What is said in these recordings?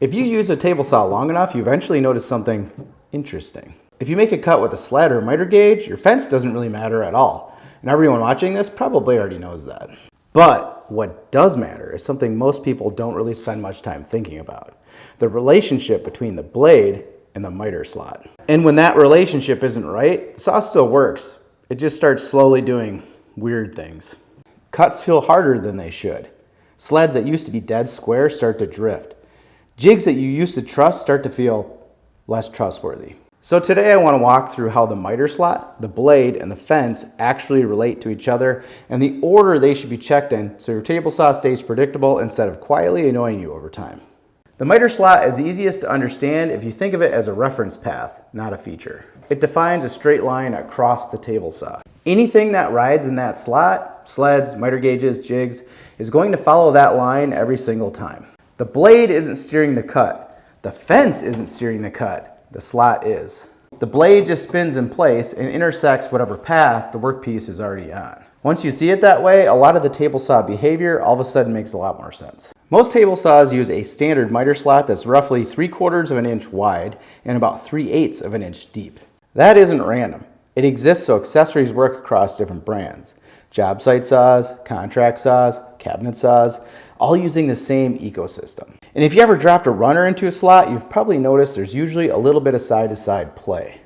If you use a table saw long enough, you eventually notice something interesting. If you make a cut with a sled or a miter gauge, your fence doesn't really matter at all. And everyone watching this probably already knows that. But what does matter is something most people don't really spend much time thinking about: the relationship between the blade and the miter slot. And when that relationship isn't right, the saw still works. It just starts slowly doing weird things. Cuts feel harder than they should. Sleds that used to be dead square start to drift. Jigs that you used to trust start to feel less trustworthy. So today I want to walk through how the miter slot, the blade, and the fence actually relate to each other and the order they should be checked in so your table saw stays predictable instead of quietly annoying you over time. The miter slot is easiest to understand if you think of it as a reference path, not a feature. It defines a straight line across the table saw. Anything that rides in that slot, sleds, miter gauges, jigs, is going to follow that line every single time. The blade isn't steering the cut. The fence isn't steering the cut. The slot is. The blade just spins in place and intersects whatever path the workpiece is already on. Once you see it that way, a lot of the table saw behavior all of a sudden makes a lot more sense. Most table saws use a standard miter slot that's roughly 3/4 of an inch wide and about 3/8 of an inch deep. That isn't random. It exists so accessories work across different brands. Job site saws, contract saws, cabinet saws, all using the same ecosystem. And if you ever dropped a runner into a slot, you've probably noticed there's usually a little bit of side-to-side play.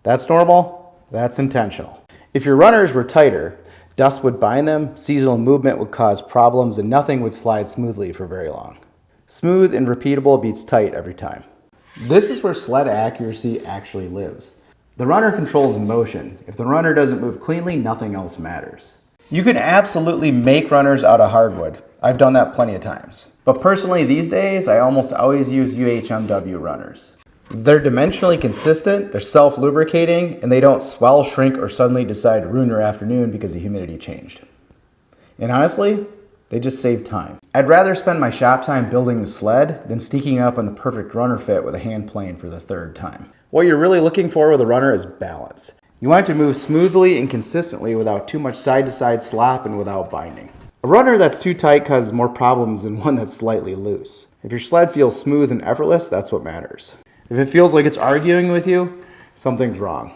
That's normal, that's intentional. If your runners were tighter, dust would bind them, seasonal movement would cause problems, and nothing would slide smoothly for very long. Smooth and repeatable beats tight every time. This is where sled accuracy actually lives. The runner controls motion. If the runner doesn't move cleanly, nothing else matters. You can absolutely make runners out of hardwood. I've done that plenty of times. But personally, these days, I almost always use UHMW runners. They're dimensionally consistent, they're self-lubricating, and they don't swell, shrink, or suddenly decide to ruin your afternoon because the humidity changed. And honestly, they just save time. I'd rather spend my shop time building the sled than sneaking up on the perfect runner fit with a hand plane for the third time. What you're really looking for with a runner is balance. You want it to move smoothly and consistently without too much side-to-side slop and without binding. A runner that's too tight causes more problems than one that's slightly loose. If your sled feels smooth and effortless, that's what matters. If it feels like it's arguing with you, something's wrong.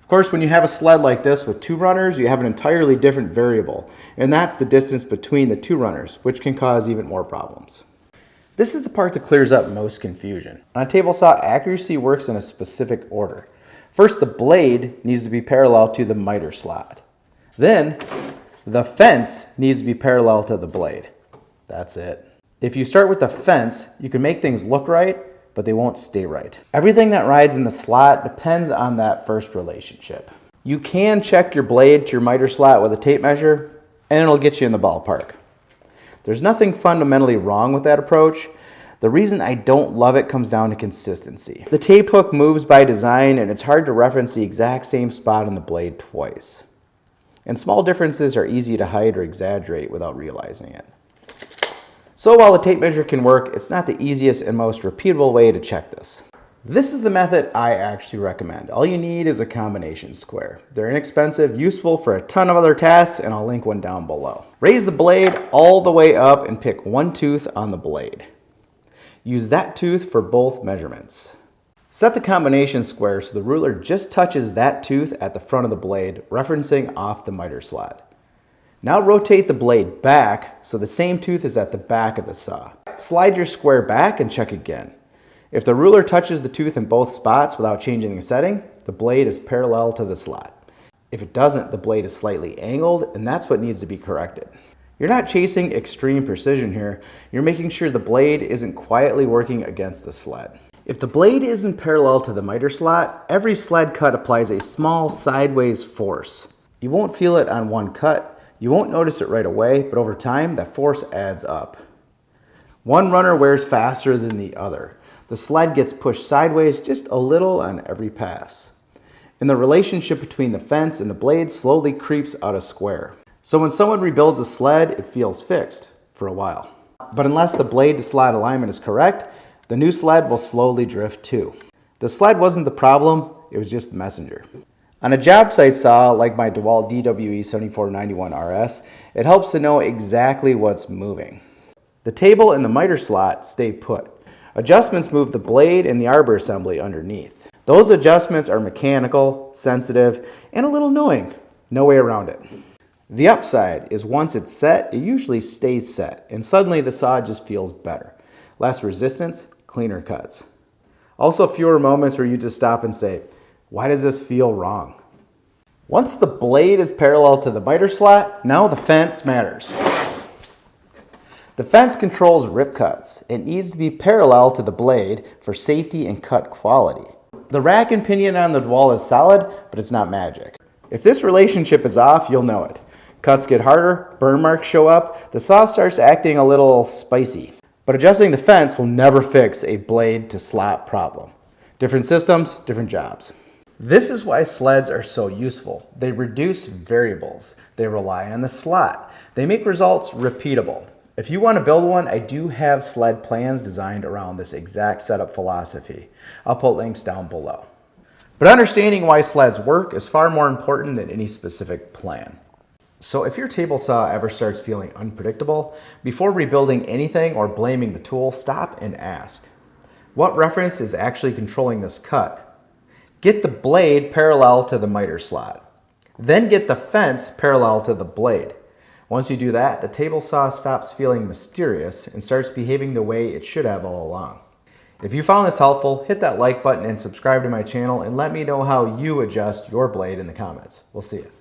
Of course, when you have a sled like this with two runners, you have an entirely different variable, and that's the distance between the two runners, which can cause even more problems. This is the part that clears up most confusion. On a table saw, accuracy works in a specific order. First, the blade needs to be parallel to the miter slot. Then, the fence needs to be parallel to the blade. That's it. If you start with the fence, you can make things look right, but they won't stay right. Everything that rides in the slot depends on that first relationship. You can check your blade to your miter slot with a tape measure, and it'll get you in the ballpark. There's nothing fundamentally wrong with that approach. The reason I don't love it comes down to consistency. The tape hook moves by design, and it's hard to reference the exact same spot on the blade twice. And small differences are easy to hide or exaggerate without realizing it. So while the tape measure can work, it's not the easiest and most repeatable way to check this. This is the method I actually recommend. All you need is a combination square. They're inexpensive, useful for a ton of other tasks, and I'll link one down below. Raise the blade all the way up and pick one tooth on the blade. Use that tooth for both measurements. Set the combination square so the ruler just touches that tooth at the front of the blade, referencing off the miter slot. Now rotate the blade back so the same tooth is at the back of the saw. Slide your square back and check again. If the ruler touches the tooth in both spots without changing the setting, the blade is parallel to the slot. If it doesn't, the blade is slightly angled, and that's what needs to be corrected. You're not chasing extreme precision here. You're making sure the blade isn't quietly working against the sled. If the blade isn't parallel to the miter slot, every sled cut applies a small sideways force. You won't feel it on one cut, you won't notice it right away, but over time, that force adds up. One runner wears faster than the other. The sled gets pushed sideways just a little on every pass. And the relationship between the fence and the blade slowly creeps out of square. So when someone rebuilds a sled, it feels fixed for a while. But unless the blade to sled alignment is correct, the new sled will slowly drift too. The sled wasn't the problem, it was just the messenger. On a job site saw like my DeWalt DWE7491RS, it helps to know exactly what's moving. The table and the miter slot stay put. Adjustments move the blade and the arbor assembly underneath. Those adjustments are mechanical, sensitive, and a little annoying. No way around it. The upside is once it's set, it usually stays set, and suddenly the saw just feels better. Less resistance, cleaner cuts. Also fewer moments where you just stop and say, why does this feel wrong? Once the blade is parallel to the miter slot, now the fence matters. The fence controls rip cuts. It needs to be parallel to the blade for safety and cut quality. The rack and pinion on the DeWalt is solid, but it's not magic. If this relationship is off, you'll know it. Cuts get harder, burn marks show up, the saw starts acting a little spicy. But adjusting the fence will never fix a blade to slot problem. Different systems, different jobs. This is why sleds are so useful. They reduce variables. They rely on the slot. They make results repeatable. If you want to build one, I do have sled plans designed around this exact setup philosophy. I'll put links down below. But understanding why sleds work is far more important than any specific plan. So if your table saw ever starts feeling unpredictable, before rebuilding anything or blaming the tool, stop and ask, what reference is actually controlling this cut? Get the blade parallel to the miter slot. Then get the fence parallel to the blade. Once you do that, the table saw stops feeling mysterious and starts behaving the way it should have all along. If you found this helpful, hit that like button and subscribe to my channel and let me know how you adjust your blade in the comments. We'll see you.